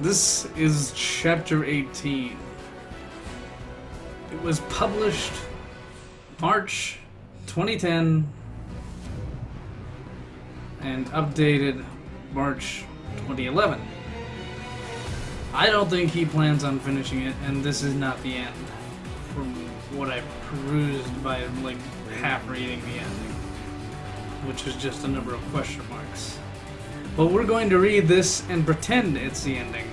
This is Chapter 18. It was published March 2010 and updated March 2011. I don't think he plans on finishing it, and this is not the end. From what I perused by like half reading the ending, which is just a number of question marks. But we're going to read this and pretend it's the ending,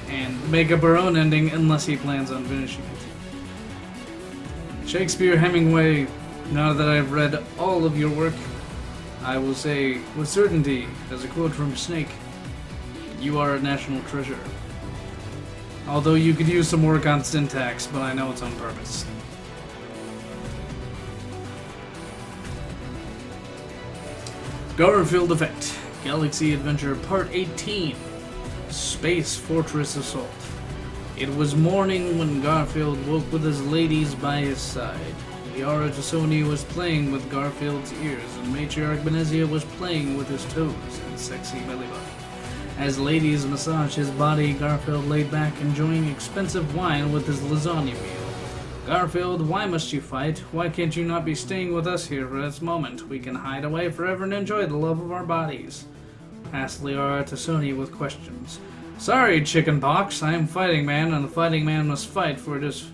and make up our own ending unless he plans on finishing it. Shakespeare, Hemingway, now that I've read all of your work, I will say with certainty, as a quote from Snake, you are a national treasure. Although you could use some work on syntax, but I know it's on purpose. Garfield Effect, Galaxy Adventure Part 18, Space Fortress Assault. It was morning when Garfield woke with his ladies by his side. Yara Tassoni was playing with Garfield's ears, and Matriarch Benezia was playing with his toes and sexy belly button. As ladies massaged his body, Garfield laid back, enjoying expensive wine with his lasagna meal. Garfield, why must you fight? Why can't you not be staying with us here for this moment? We can hide away forever and enjoy the love of our bodies. Asked Liara Tassoni with questions. Sorry, chickenpox. I am fighting man, and the fighting man must fight, for it is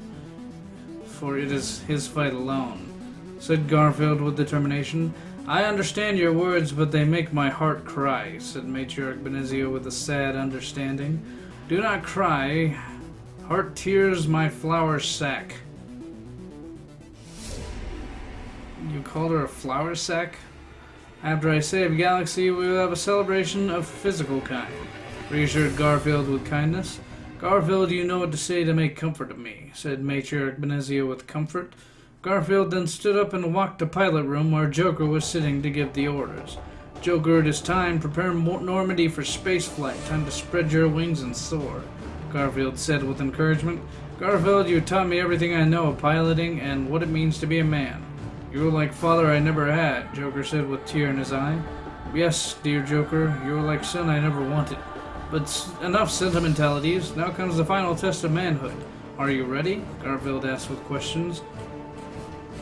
his fight alone, said Garfield with determination. I understand your words, but they make my heart cry, said Matriarch Benezia with a sad understanding. Do not cry. Heart tears my flower sack. You called her a flower sack? After I save Galaxy, we will have a celebration of physical kind, reassured Garfield with kindness. Garfield, you know what to say to make comfort of me, said Matriarch Benezia with comfort. Garfield then stood up and walked to pilot room where Joker was sitting to give the orders. Joker, it is time. Prepare Normandy for spaceflight. Time to spread your wings and soar, Garfield said with encouragement. Garfield, you taught me everything I know of piloting and what it means to be a man. You were like father I never had, Joker said with tear in his eye. Yes, dear Joker, you were like son I never wanted. But enough sentimentalities. Now comes the final test of manhood. Are you ready? Garfield asked with questions.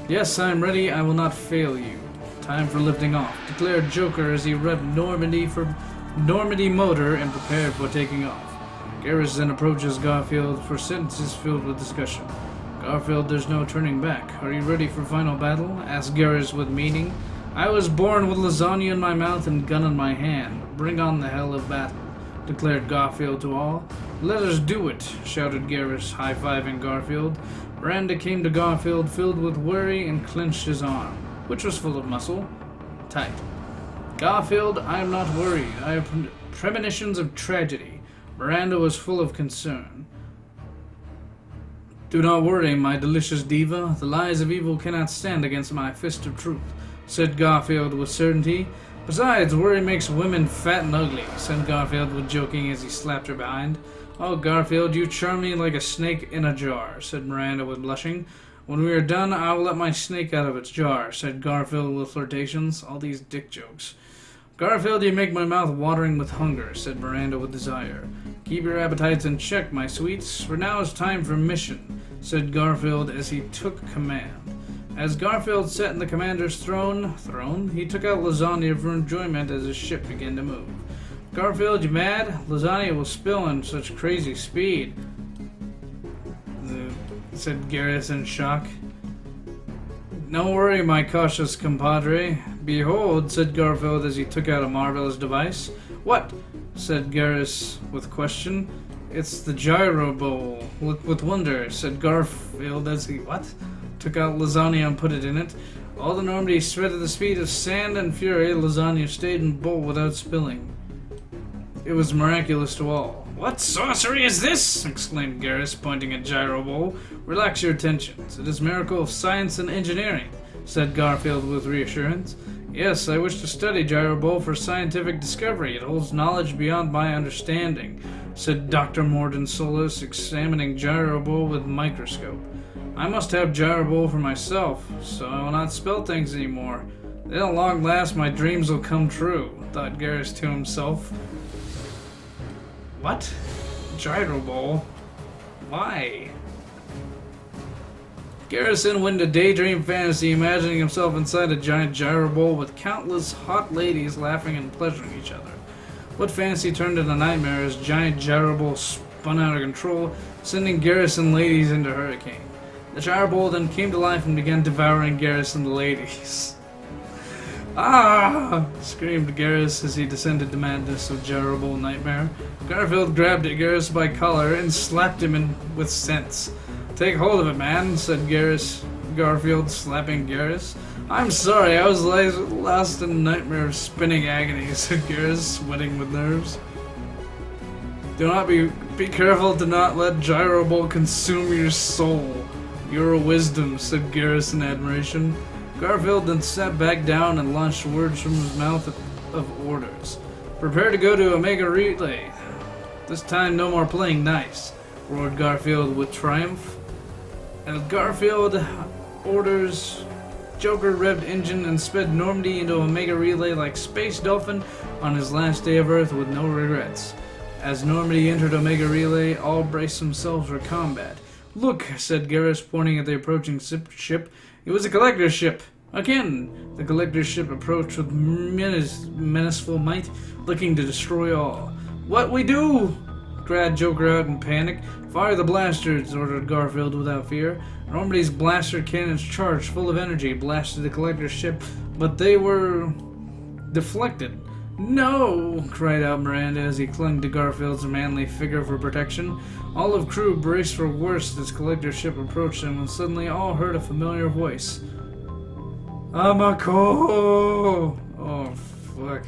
Yes, I am ready. I will not fail you. Time for lifting off, declared Joker as he revved Normandy motor and prepared for taking off. Garrus then approaches Garfield for sentences filled with discussion. Garfield, there's no turning back. Are you ready for final battle? Asked Garrus with meaning. I was born with lasagna in my mouth and gun in my hand. Bring on the hell of battle, declared Garfield to all. Let us do it, shouted Garrus, high-fiving Garfield. Miranda came to Garfield filled with worry and clenched his arm, which was full of muscle. Tight. Garfield, I am not worried. I have premonitions of tragedy. Miranda was full of concern. Do not worry, my delicious diva. The lies of evil cannot stand against my fist of truth, said Garfield with certainty. Besides, worry makes women fat and ugly, said Garfield with joking as he slapped her behind. Oh, Garfield, you charm me like a snake in a jar, said Miranda with blushing. When we are done, I will let my snake out of its jar, said Garfield with flirtations. All these dick jokes. Garfield, you make my mouth watering with hunger, said Miranda with desire. Keep your appetites in check, my sweets, for now is time for mission, said Garfield as he took command. As Garfield sat in the commander's throne, he took out lasagna for enjoyment as his ship began to move. Garfield, you mad? Lasagna will spill in such crazy speed, said Garrus in shock. Don't worry, my cautious compadre. Behold, said Garfield as he took out a marvelous device. What? Said Garrus with question. It's the gyro bowl. Look with wonder, said Garfield as he took out lasagna and put it in it. All the Normandy spread at the speed of sand and fury. Lasagna stayed in the bowl without spilling. It was miraculous to all. What sorcery is this? Exclaimed Garrus, pointing at Gyro Bowl. Relax your tensions. It is a miracle of science and engineering, said Garfield with reassurance. Yes, I wish to study Gyro Bowl for scientific discovery. It holds knowledge beyond my understanding, said Dr. Morden Solus, examining Gyro Bowl with a microscope. I must have Gyro Bowl for myself, so I will not spell things anymore. Then at long last my dreams will come true, thought Garrus to himself. What? Gyro ball? Why? Garrison went to daydream fantasy, imagining himself inside a giant gyro ball with countless hot ladies laughing and pleasuring each other. What fantasy turned into nightmare as giant gyro ball spun out of control, sending Garrison ladies into hurricane. The gyro ball then came to life and began devouring Garrison ladies. Ah! Screamed Garrus as he descended to madness of gyro ball nightmare. Garfield grabbed at Garrus by collar and slapped him with sense. Take hold of it, man, said Garfield, slapping Garrus. I'm sorry, I was lost in a nightmare of spinning agony, said Garrus, sweating with nerves. Be careful to not let Gyro Ball consume your soul. Your wisdom, said Garrus in admiration. Garfield then sat back down and launched words from his mouth of orders. Prepare to go to Omega Relay. This time no more playing nice, roared Garfield with triumph. As Garfield orders, Joker revved engine and sped Normandy into Omega Relay like Space Dolphin on his last day of Earth with no regrets. As Normandy entered Omega Relay, all braced themselves for combat. Look, said Garrus, pointing at the approaching ship. It was a collector's ship. Again, the collector's ship approached with menaceful might, looking to destroy all. What we do? Cried Joker out in panic. Fire the blasters, ordered Garfield without fear. Normandy's blaster cannons charged full of energy, blasted the collector's ship, but they were deflected. No! Cried out Miranda as he clung to Garfield's manly figure for protection. All of crew braced for worst as collector's ship approached them when suddenly all heard a familiar voice. Amako! Oh, fuck.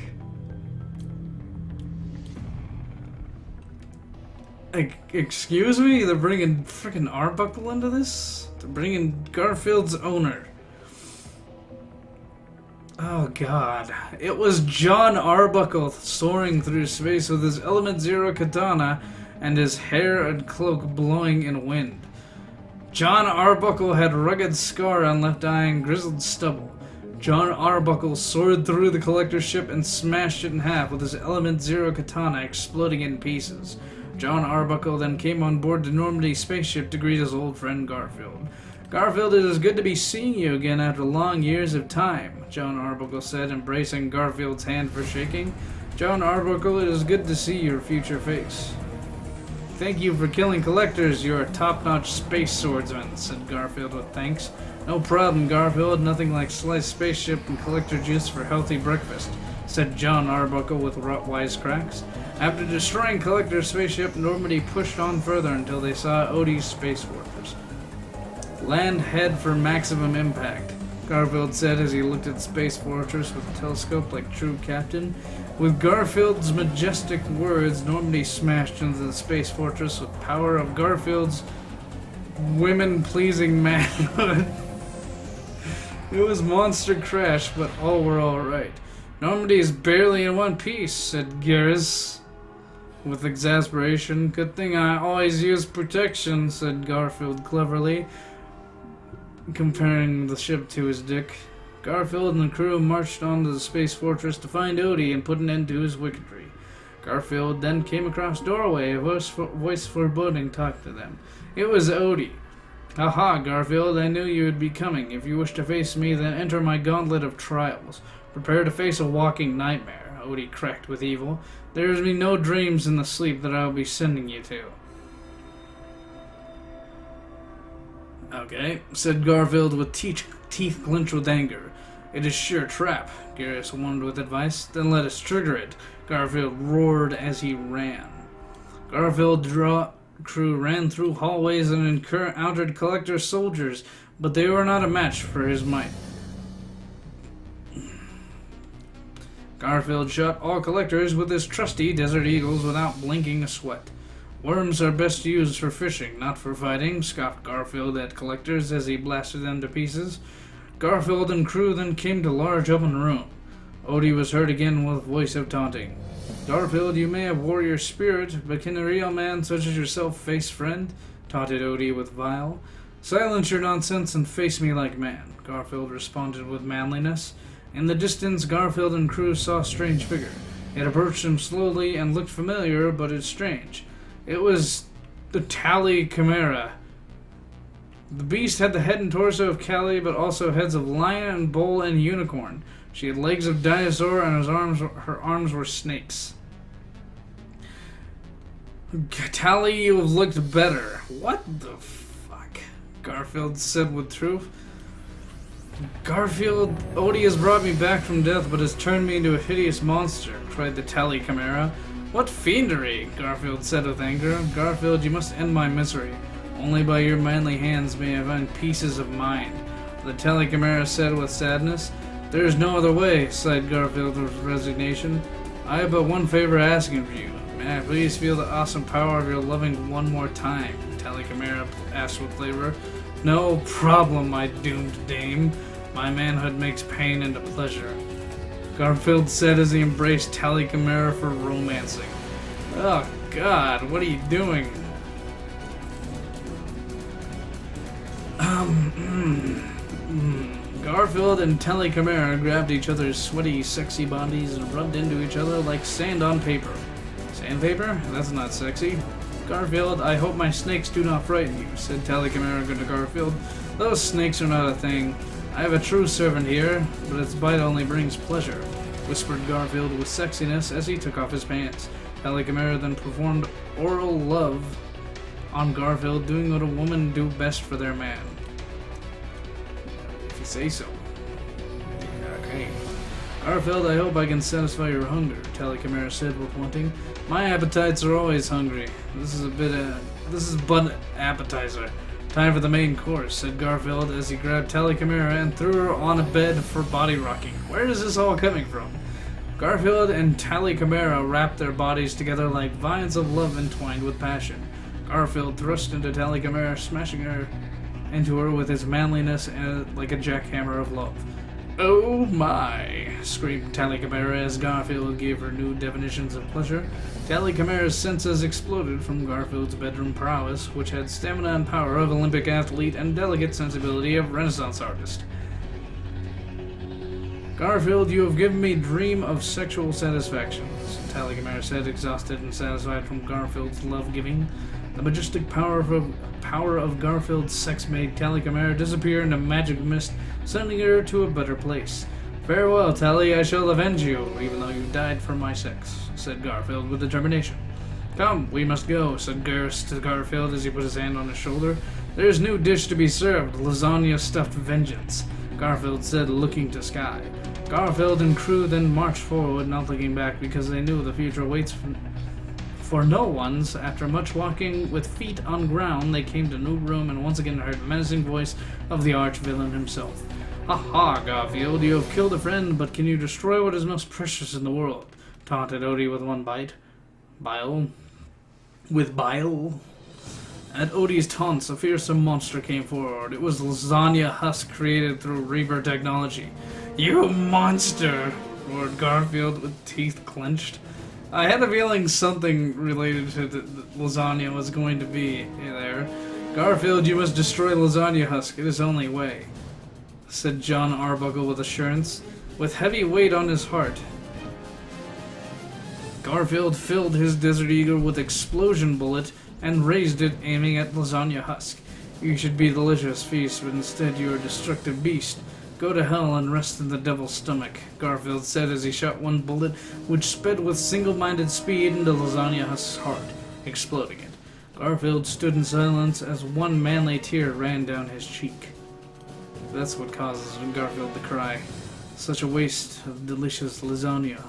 Excuse me? They're bringing freaking Arbuckle into this? They're bringing Garfield's owner. Oh god. It was John Arbuckle soaring through space with his Element Zero katana and his hair and cloak blowing in wind. John Arbuckle had rugged scar on left eye and grizzled stubble. John Arbuckle soared through the collector's ship and smashed it in half with his Element Zero katana exploding in pieces. John Arbuckle then came on board the Normandy spaceship to greet his old friend Garfield. Garfield, it is good to be seeing you again after long years of time, John Arbuckle said, embracing Garfield's hand for shaking. John Arbuckle, it is good to see your future face. Thank you for killing collectors. You're a top-notch space swordsman, said Garfield with thanks. No problem, Garfield. Nothing like sliced spaceship and collector juice for healthy breakfast, said John Arbuckle with wisecracks. After destroying Collector's spaceship, Normandy pushed on further until they saw Odie's space fortress. Land head for maximum impact, Garfield said as he looked at Space Fortress with a telescope like true captain. With Garfield's majestic words, Normandy smashed into the Space Fortress with power of Garfield's women-pleasing manhood. It was monster crash, but all were alright. Normandy is barely in one piece, said Garrus with exasperation. Good thing I always use protection, said Garfield cleverly, comparing the ship to his dick. Garfield and the crew marched on to the Space Fortress to find Odie and put an end to his wickedry. Garfield then came across doorway, a voice foreboding talked to them. It was Odie. Haha, Garfield, I knew you would be coming. If you wish to face me, then enter my gauntlet of trials. Prepare to face a walking nightmare, Odie cracked with evil. There will be no dreams in the sleep that I will be sending you to. Okay, said Garfield with teeth clenched with anger. It is sheer trap, Garrus warned with advice. Then let us trigger it, Garfield roared as he ran. Garfield's crew ran through hallways and encountered collector soldiers, but they were not a match for his might. Garfield shot all collectors with his trusty Desert Eagles without blinking a sweat. Worms are best used for fishing, not for fighting, scoffed Garfield at collectors as he blasted them to pieces. Garfield and crew then came to large open room. Odie was heard again with voice of taunting. Garfield, you may have warrior spirit, but can a real man such as yourself face friend? Taunted Odie with vile. Silence your nonsense and face me like man, Garfield responded with manliness. In the distance, Garfield and crew saw a strange figure. It approached them slowly and looked familiar, but it's strange. It was the Tally Chimera. The beast had the head and torso of Callie, but also heads of lion and bull and unicorn. She had legs of dinosaur, and her arms were snakes. Tally, you have looked better. What the fuck? Garfield said with truth. Garfield, Odie has brought me back from death, but has turned me into a hideous monster, cried the Tally Chimera. What fiendry, Garfield said with anger. Garfield, you must end my misery. Only by your manly hands may I find pieces of mind. The Tally Chimera said with sadness. There is no other way, sighed Garfield with resignation. I have but one favor asking of you. May I please feel the awesome power of your loving one more time? Tally Chimera asked with flavor. No problem, my doomed dame. My manhood makes pain into pleasure. Garfield said as he embraced Tally Chimera for romancing. Oh God, what are you doing? Garfield and Tally Chimera grabbed each other's sweaty, sexy bodies and rubbed into each other like sand on paper. Sandpaper? That's not sexy. Garfield, I hope my snakes do not frighten you, said Tally Chimera to Garfield. Those snakes are not a thing. I have a true servant here, but its bite only brings pleasure, whispered Garfield with sexiness as he took off his pants. Tally Chimera then performed oral love on Garfield, doing what a woman do best for their man. If you say so. Okay. Garfield, I hope I can satisfy your hunger, Tally Chimera said with wanting. My appetites are always hungry. This is but appetizer. Time for the main course, said Garfield as he grabbed Tally Chimera and threw her on a bed for body rocking. Where is this all coming from? Garfield and Tally Chimera wrapped their bodies together like vines of love entwined with passion. Garfield thrust into Tally Chimera, smashing her into her with his manliness and like a jackhammer of love. Oh my, screamed Tally Chimera as Garfield gave her new definitions of pleasure. Tally Chimera's senses exploded from Garfield's bedroom prowess, which had stamina and power of Olympic athlete and delicate sensibility of Renaissance artist. Garfield, you have given me dream of sexual satisfactions, Tally Chimera said, exhausted and satisfied from Garfield's love-giving. The majestic power of Garfield's sex made Tally Chimera disappear into magic mist, sending her to a better place. Farewell, Tally, I shall avenge you, even though you died for my sex, said Garfield with determination. Come, we must go, said Garrus to Garfield as he put his hand on his shoulder. There is new dish to be served, lasagna stuffed vengeance, Garfield said, looking to sky. Garfield and crew then marched forward, not looking back because they knew the future waits for no ones. After much walking with feet on ground, they came to a new room and once again heard the menacing voice of the arch-villain himself. Ha, Garfield, you have killed a friend, but can you destroy what is most precious in the world? Taunted Odie with one bite. Bile. At Odie's taunts, a fearsome monster came forward. It was Lasagna Husk created through Reaper technology. You monster! Roared Garfield with teeth clenched. I had a feeling something related to the lasagna was going to be there. Garfield, you must destroy Lasagna Husk. It is the only way, said John Arbuckle with assurance, with heavy weight on his heart. Garfield filled his Desert Eagle with explosion bullet and raised it, aiming at Lasagna Husk. You should be a delicious feast, but instead you are a destructive beast. Go to hell and rest in the devil's stomach, Garfield said as he shot one bullet, which sped with single-minded speed into Lasagna Husk's heart, exploding it. Garfield stood in silence as one manly tear ran down his cheek. That's what causes Garfield to cry. Such a waste of delicious lasagna.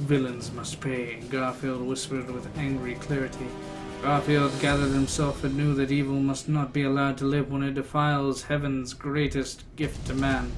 Villains must pay, Garfield whispered with angry clarity. Garfield gathered himself and knew that evil must not be allowed to live when it defiles heaven's greatest gift to man.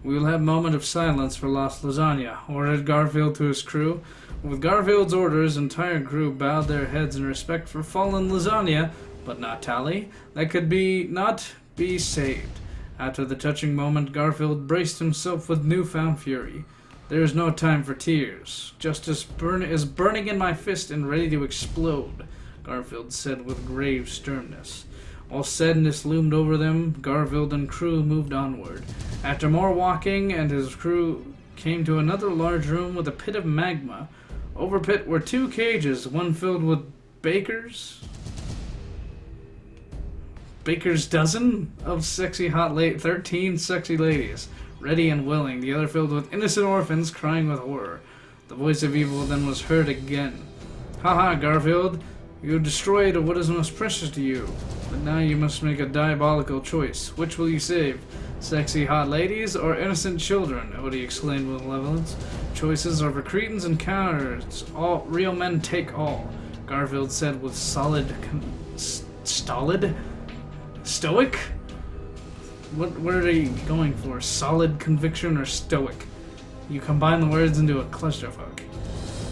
We will have a moment of silence for lost lasagna, ordered Garfield to his crew. With Garfield's orders, entire crew bowed their heads in respect for fallen lasagna, but not Tally. That could not be saved. After the touching moment, Garfield braced himself with newfound fury. There is no time for tears. Justice is burning in my fist and ready to explode, Garfield said with grave sternness. While sadness loomed over them, Garfield and crew moved onward. After more walking, and his crew came to another large room with a pit of magma. Over pit were two cages, one filled with Baker's dozen of 13 sexy ladies, ready and willing, the other filled with innocent orphans crying with horror. The voice of evil then was heard again. Haha, Garfield, you destroyed what is most precious to you, but now you must make a diabolical choice. Which will you save? Sexy hot ladies or innocent children? Odie exclaimed with malevolence. Choices are for cretins and cowards. All real men take all, Garfield said with stolid? Stoic? What are they going for? Solid conviction or stoic? You combine the words into a clusterfuck.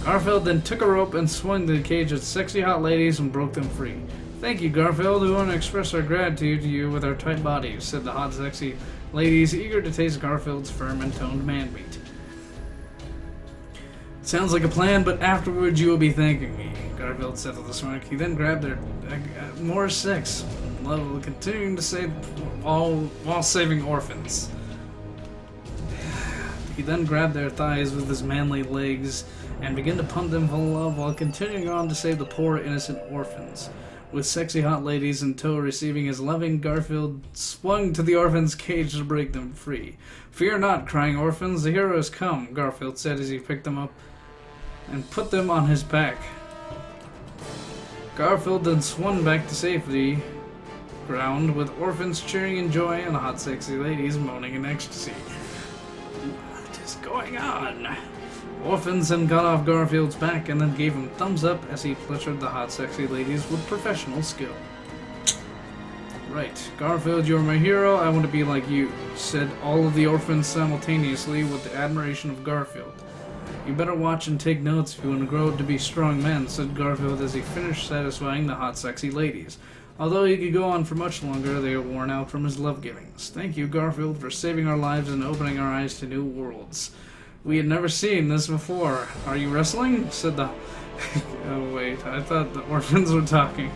Garfield then took a rope and swung the cage at sexy hot ladies and broke them free. Thank you, Garfield. We want to express our gratitude to you with our tight bodies, said the hot, sexy ladies, eager to taste Garfield's firm and toned man meat. Sounds like a plan, but afterwards you will be thanking me, Garfield said with a smirk. He then grabbed their more sex, level, continuing to save all while saving orphans. He then grabbed their thighs with his manly legs and began to pump them full of love while continuing on to save the poor innocent orphans. With sexy hot ladies in tow receiving his loving, Garfield swung to the orphans' cage to break them free. Fear not, crying orphans, the hero has come, Garfield said as he picked them up and put them on his back. Garfield then swung back to safety ground with orphans cheering in joy and the hot sexy ladies moaning in ecstasy. What is going on? Orphans then got off Garfield's back and then gave him thumbs up as he pleasured the hot sexy ladies with professional skill. Right, Garfield, you're my hero, I want to be like you, said all of the orphans simultaneously with the admiration of Garfield. You better watch and take notes if you want to grow up to be strong men, said Garfield as he finished satisfying the hot sexy ladies. Although he could go on for much longer, they were worn out from his love-givings. Thank you, Garfield, for saving our lives and opening our eyes to new worlds. We had never seen this before. Are you wrestling? Said the... Oh, wait. I thought the orphans were talking.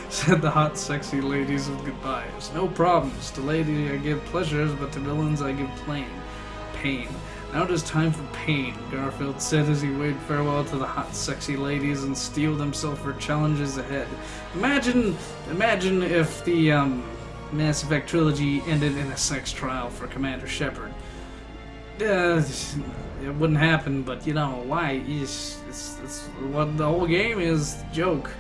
Said the hot, sexy ladies with goodbyes. No problems. To ladies I give pleasures, but to villains I give pain. Now it is time for pain, Garfield said as he waved farewell to the hot, sexy ladies and steeled himself for challenges ahead. Imagine if the Mass Effect trilogy ended in a sex trial for Commander Shepard. It wouldn't happen, but you know why? It's what the whole game is. The joke.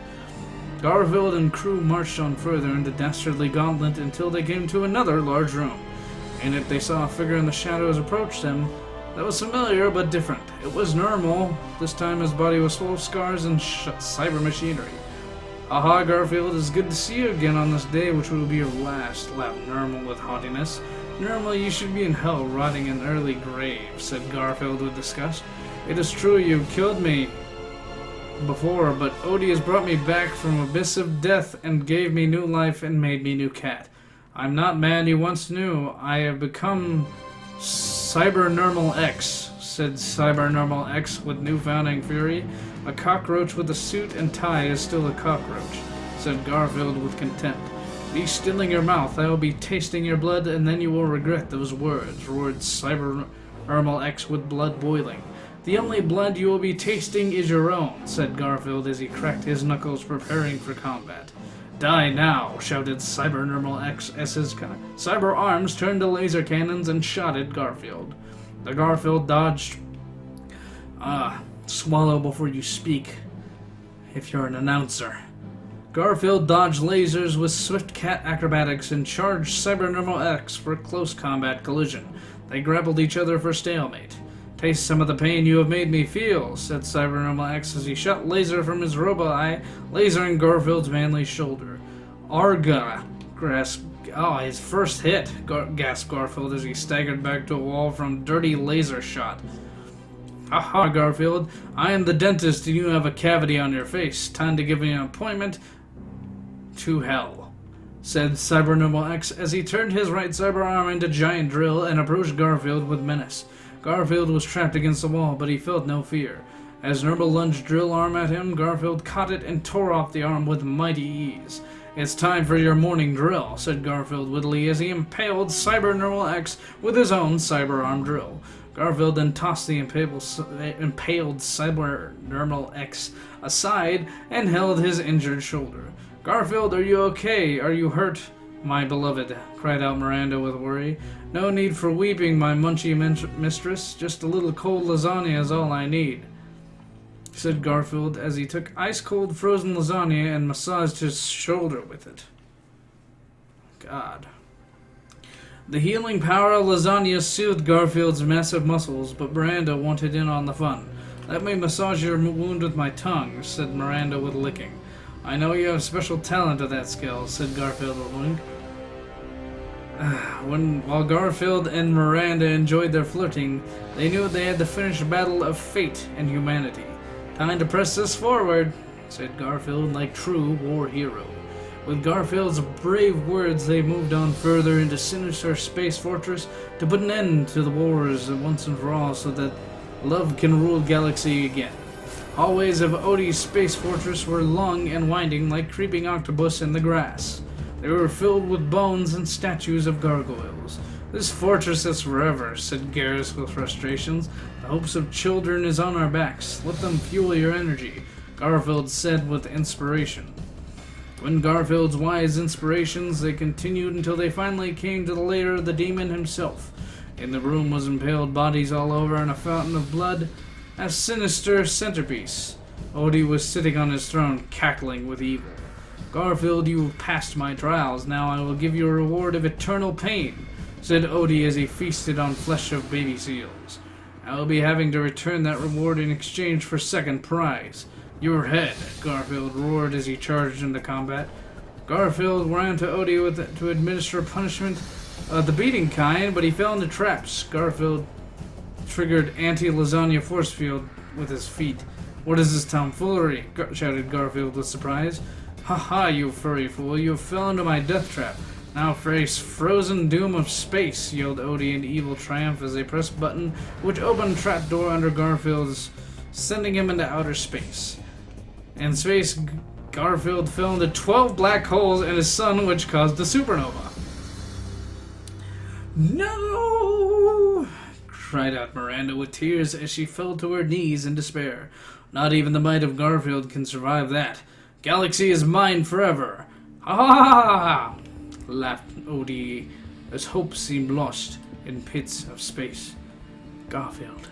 Garfield and crew marched on further in the dastardly gauntlet until they came to another large room. In it, they saw a figure in the shadows approach them. That was familiar but different. It was normal. This time, his body was full of scars and cyber machinery. Aha, Garfield, it's good to see you again on this day, which will be your last, laughed Normal with haughtiness. Normally, you should be in hell, rotting in early grave, said Garfield with disgust. It is true you killed me before, but Odie has brought me back from abyss of death and gave me new life and made me new cat. I'm not man you once knew. I have become Cyber Normal X, said Cyber Normal X with newfound fury. A cockroach with a suit and tie is still a cockroach, said Garfield with contempt. Be still in your mouth, I will be tasting your blood, and then you will regret those words, roared Cyber Normal X with blood boiling. The only blood you will be tasting is your own, said Garfield as he cracked his knuckles preparing for combat. Die now, shouted Cyber Normal X as his cyber arms turned to laser cannons and shot at Garfield. The Garfield dodged. Swallow before you speak, if you're an announcer. Garfield dodged lasers with swift cat acrobatics and charged Cyber Normal X for close combat collision. They grappled each other for stalemate. Taste some of the pain you have made me feel, said Cyber Normal X as he shot laser from his robot eye, lasering Garfield's manly shoulder. Arga, grasped. His first hit, gasped Garfield as he staggered back to a wall from dirty laser shot. Aha, Garfield, I am the dentist and you have a cavity on your face. Time to give me an appointment to hell, said Cyber Normal X as he turned his right cyber arm into giant drill and approached Garfield with menace. Garfield was trapped against the wall, but he felt no fear. As Normal lunged drill arm at him, Garfield caught it and tore off the arm with mighty ease. It's time for your morning drill, said Garfield wittily as he impaled Cyber Neural X with his own cyber arm drill. Garfield then tossed the impaled Cyber Neural X aside and held his injured shoulder. Garfield, are you okay? Are you hurt? My beloved, cried out Miranda with worry. No need for weeping, my munchy mistress. Just a little cold lasagna is all I need, said Garfield as he took ice-cold frozen lasagna and massaged his shoulder with it. God. The healing power of lasagna soothed Garfield's massive muscles, but Miranda wanted in on the fun. Let me massage your wound with my tongue, said Miranda with licking. I know you have special talent at that skill, said Garfield with a wink. While Garfield and Miranda enjoyed their flirting, they knew they had to finish the battle of fate and humanity. Time to press this forward, said Garfield like true war hero. With Garfield's brave words, they moved on further into Sinister Space Fortress to put an end to the wars once and for all so that love can rule galaxy again. Hallways of Odie's Space Fortress were long and winding like creeping octopus in the grass. They were filled with bones and statues of gargoyles. This fortress is forever, said Garrus with frustrations. The hopes of children is on our backs. Let them fuel your energy, Garfield said with inspiration. When Garfield's wise inspirations, they continued until they finally came to the lair of the demon himself. In the room was impaled bodies all over and a fountain of blood, a sinister centerpiece. Odie was sitting on his throne, cackling with evil. Garfield, you have passed my trials. Now I will give you a reward of eternal pain, said Odie as he feasted on flesh of baby seals. I will be having to return that reward in exchange for second prize. Your head, Garfield roared as he charged into combat. Garfield ran to Odie to administer punishment of the beating kind, but he fell into traps. Garfield triggered anti-lasagna force field with his feet. What is this tomfoolery? Shouted Garfield with surprise. Ha ha, you furry fool, you fell into my death trap. Now face frozen doom of space, yelled Odie in evil triumph as they pressed a button which opened a trapdoor under Garfield's, sending him into outer space. In space, Garfield fell into 12 black holes and his sun, which caused a supernova. No! Cried out Miranda with tears as she fell to her knees in despair. Not even the might of Garfield can survive that. Galaxy is mine forever. Ha ha ha ha! Laughed Odie as hope seemed lost in pits of space. Garfield,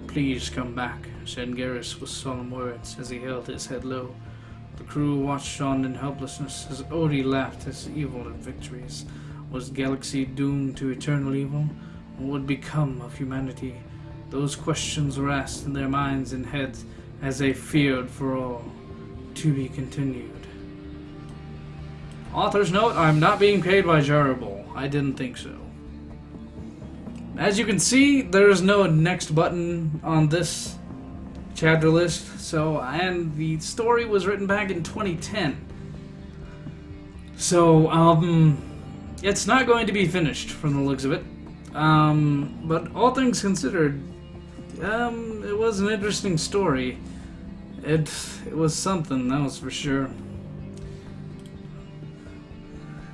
please come back, said Garrus with solemn words as he held his head low. The crew watched on in helplessness as Odie laughed his evil victories. Was Galaxy doomed to eternal evil? What would become of humanity? Those questions were asked in their minds and heads as they feared for all. To be continued. Author's note, I'm not being paid by Jarable. I didn't think so. As you can see, there is no next button on this chapter list, and the story was written back in 2010. So, it's not going to be finished from the looks of it. But all things considered, it was an interesting story. It was something, that was for sure.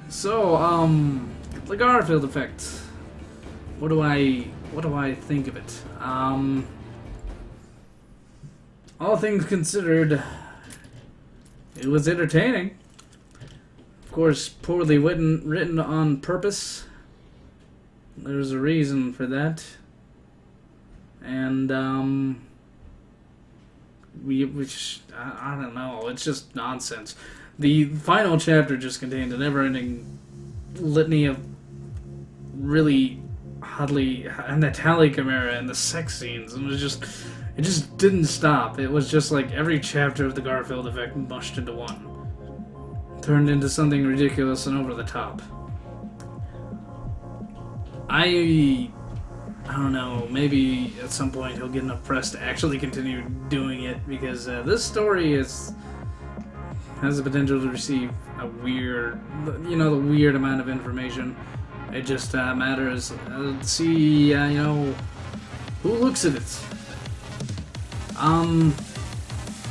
So, the Garfield effect. What do I think of it? All things considered, it was entertaining. Of course, poorly written on purpose. There's a reason for that. And, I don't know, it's just nonsense. The final chapter just contained a never-ending litany of really hotly, and the tally chimera and the sex scenes, and it just didn't stop. It was just like every chapter of the Garfield effect mushed into one. Turned into something ridiculous and over the top. I don't know, maybe at some point he'll get enough press to actually continue doing it, because this story has the potential to receive a weird, the weird amount of information. It just matters to see, who looks at it.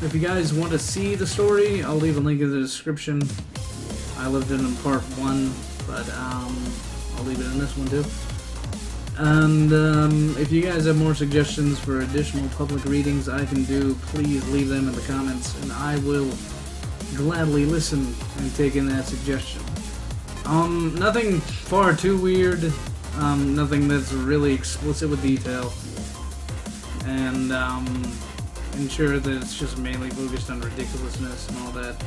If you guys want to see the story, I'll leave a link in the description. I lived it in part 1, but I'll leave it in this one too. And if you guys have more suggestions for additional public readings I can do, please leave them in the comments, and I will gladly listen and take in that suggestion. Nothing far too weird, nothing that's really explicit with detail, and ensure that it's just mainly focused on ridiculousness and all that.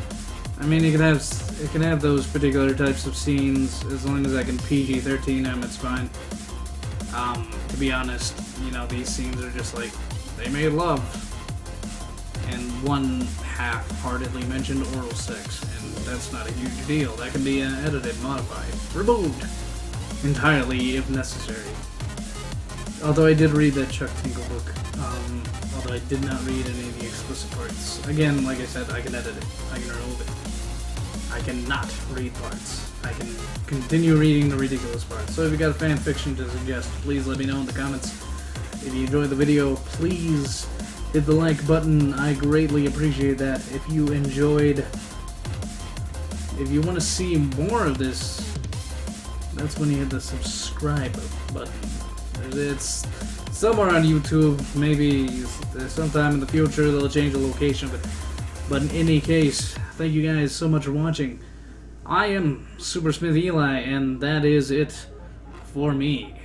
I mean, it can have those particular types of scenes as long as I can PG-13 them. It's fine. To be honest, you know, these scenes are just like, they made love, and one half-heartedly mentioned oral sex, and that's not a huge deal. That can be edited, modified, removed entirely if necessary. Although I did read that Chuck Tingle book, although I did not read any of the explicit parts. Again, like I said, I can edit it, I can remove it. I cannot read parts. I can continue reading the ridiculous parts. So if you got a fan fiction to suggest, please let me know in the comments. If you enjoyed the video, please hit the like button. I greatly appreciate that. If you enjoyed, if you want to see more of this, that's when you hit the subscribe button. It's somewhere on YouTube. Maybe sometime in the future they'll change the location of it. But in any case, thank you guys so much for watching. I am Super Smith Eli, and that is it for me.